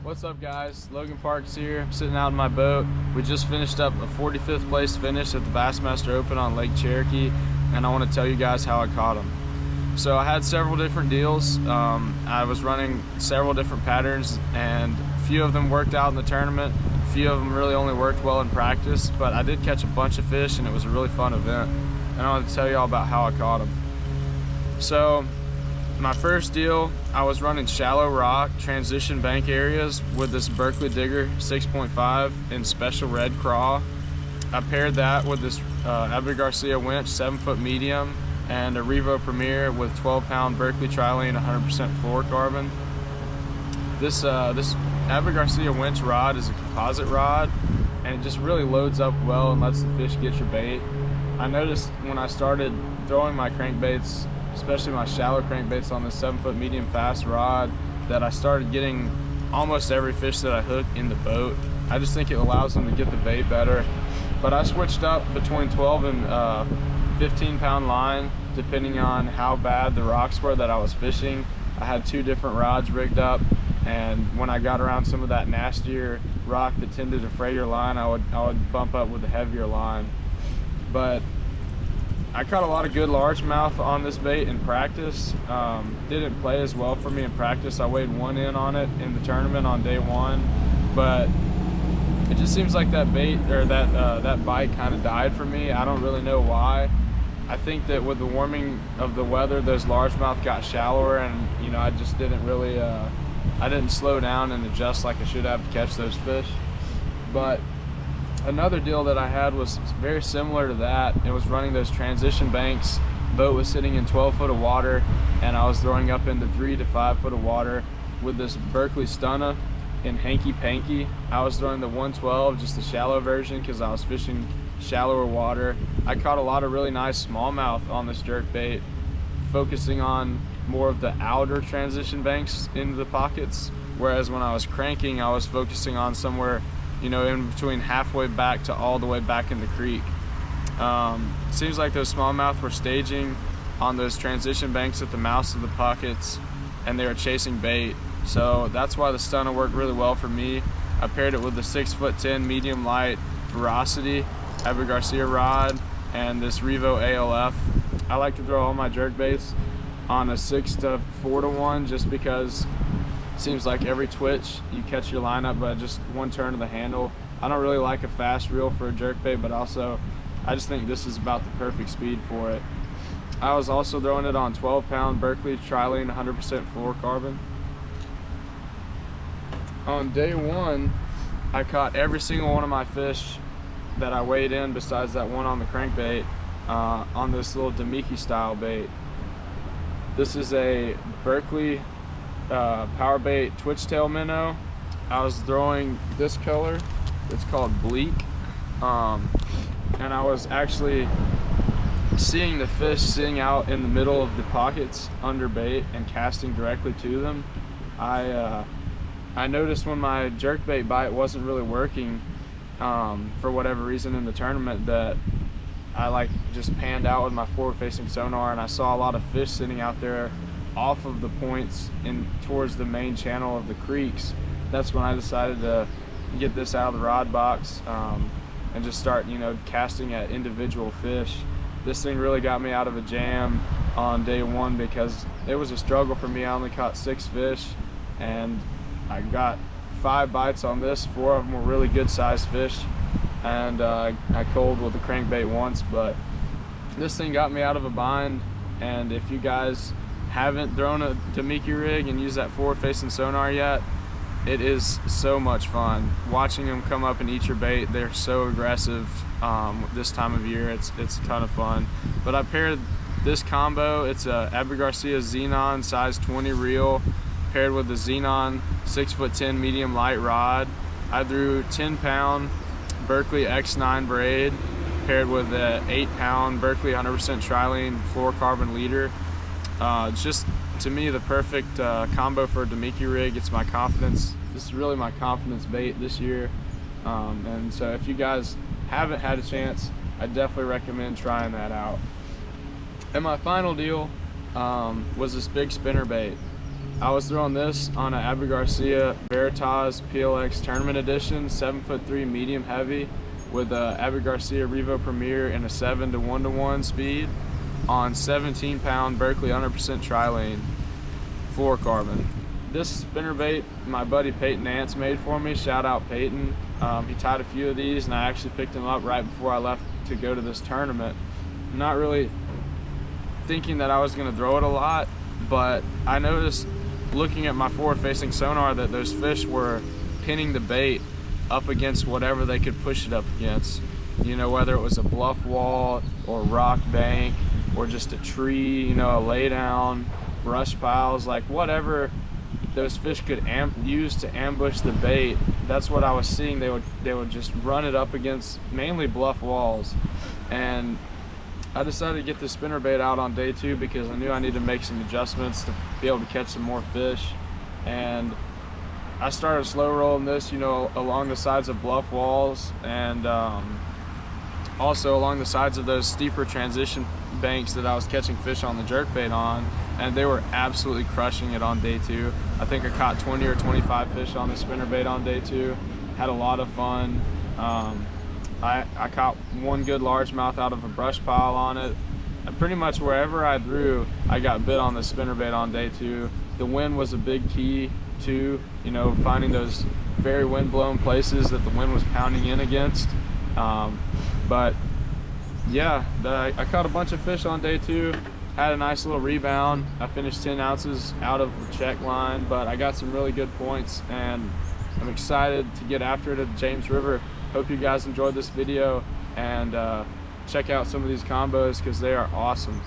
What's up, guys? Logan Parks here. I'm sitting out in my boat. We just finished up a 45th place finish at the Bassmaster Open on Lake Cherokee, and I want to tell you guys how I caught them. So I had several different deals. I was running several different patterns, and a few of them worked out in the tournament. A few of them really only worked well in practice, but I did catch a bunch of fish, and it was a really fun event. And I want to tell you all about how I caught them. So my first deal, I was running shallow rock transition bank areas with this Berkeley Digger 6.5 in special red craw. I paired that with this Abu Garcia winch 7-foot medium and a Revo Premier with 12-pound Berkeley Trilene 100% fluorocarbon. This Abu Garcia winch rod is a composite rod, and it just really loads up well and lets the fish get your bait. I noticed when I started throwing my crankbaits, especially my shallow crankbaits on this 7-foot medium fast rod, that I started getting almost every fish that I hook in the boat. I just think it allows them to get the bait better. But I switched up between 12 and 15-pound line depending on how bad the rocks were that I was fishing. I had 2 different rods rigged up, and when I got around some of that nastier rock that tended to fray your line, I would bump up with a heavier line. But I caught a lot of good largemouth on this bait in practice. Didn't play as well for me in practice. I weighed 1 in on it in the tournament on day 1, but it just seems like that bait or that bite kind of died for me. I don't really know why. I think that with the warming of the weather, those largemouth got shallower, and I just didn't really, I didn't slow down and adjust like I should have to catch those fish. But another deal that I had was very similar to that. It was running those transition banks. Boat was sitting in 12 foot of water, and I was throwing up into 3 to 5 foot of water with this Berkeley Stunna in Hanky Panky. I was throwing the 112, just the shallow version, because I was fishing shallower water. I caught a lot of really nice smallmouth on this jerkbait, focusing on more of the outer transition banks into the pockets, whereas when I was cranking, I was focusing on somewhere in between halfway back to all the way back in the creek. Seems like those smallmouth were staging on those transition banks at the mouths of the pockets, and they were chasing bait. So that's why the Stunna worked really well for me. I paired it with the 6'10" medium light Veracity Abu Garcia rod and this Revo ALF. I like to throw all my jerkbaits on a 6 to 4 to 1 just because seems like every twitch you catch your line up by just 1 turn of the handle. I don't really like a fast reel for a jerkbait, but also I just think this is about the perfect speed for it. I was also throwing it on 12-pound Berkeley Trilene 100% fluorocarbon. On day 1, I caught every single one of my fish that I weighed in besides that one on the crankbait on this little Damiki style bait. This is a Berkeley power bait twitch tail minnow. I was throwing this color, it's called Bleak, and I was actually seeing the fish sitting out in the middle of the pockets under bait and casting directly to them. I noticed when my jerkbait bite wasn't really working for whatever reason in the tournament, that I just panned out with my forward facing sonar, and I saw a lot of fish sitting out there off of the points in towards the main channel of the creeks. That's when I decided to get this out of the rod box and just start casting at individual fish. This thing really got me out of a jam on day 1 because it was a struggle for me. I only caught 6 fish, and I got 5 bites on this. 4 of them were really good sized fish, and I culled with the crankbait once, but this thing got me out of a bind. And if you guys haven't thrown a Damiki rig and used that forward facing sonar yet, it is so much fun watching them come up and eat your bait. They're so aggressive this time of year. It's a ton of fun. But I paired this combo. It's a Abu Garcia Xenon size 20 reel paired with the Xenon 6'10" medium light rod. I threw 10-pound Berkeley X9 braid paired with a 8-pound Berkeley 100% Trilene fluorocarbon leader. It's just, to me, the perfect combo for a Damiki rig. It's my confidence. This is really my confidence bait this year. And so if you guys haven't had a chance, I definitely recommend trying that out. And my final deal was this big spinnerbait. I was throwing this on an Abu Garcia Veritas PLX Tournament Edition, 7'3" medium heavy with a Abu Garcia Revo Premier and a 7 to 1-to-1 speed on 17-pound Berkeley 100% trilane fluorocarbon. This spinnerbait my buddy Peyton Nance made for me. Shout out Peyton. He tied a few of these and I actually picked him up right before I left to go to this tournament. Not really thinking that I was going to throw it a lot, but I noticed looking at my forward-facing sonar that those fish were pinning the bait up against whatever they could push it up against. You know, whether it was a bluff wall or rock bank or just a tree, you know, a lay down, brush piles, like whatever those fish could use to ambush the bait. That's what I was seeing. They would just run it up against mainly bluff walls. And I decided to get the spinnerbait out on day 2 because I knew I needed to make some adjustments to be able to catch some more fish. And I started slow rolling this, you know, along the sides of bluff walls and also along the sides of those steeper transition banks that I was catching fish on the jerkbait on, and they were absolutely crushing it on day 2. I think I caught 20 or 25 fish on the spinnerbait on day 2. Had a lot of fun. I caught one good largemouth out of a brush pile on it. And pretty much wherever I threw, I got bit on the spinnerbait on day 2. The wind was a big key too, you know, finding those very wind-blown places that the wind was pounding in against. But yeah, I caught a bunch of fish on day 2, had a nice little rebound. I finished 10 ounces out of the check line, but I got some really good points and I'm excited to get after it at the James River. Hope you guys enjoyed this video and check out some of these combos because they are awesome.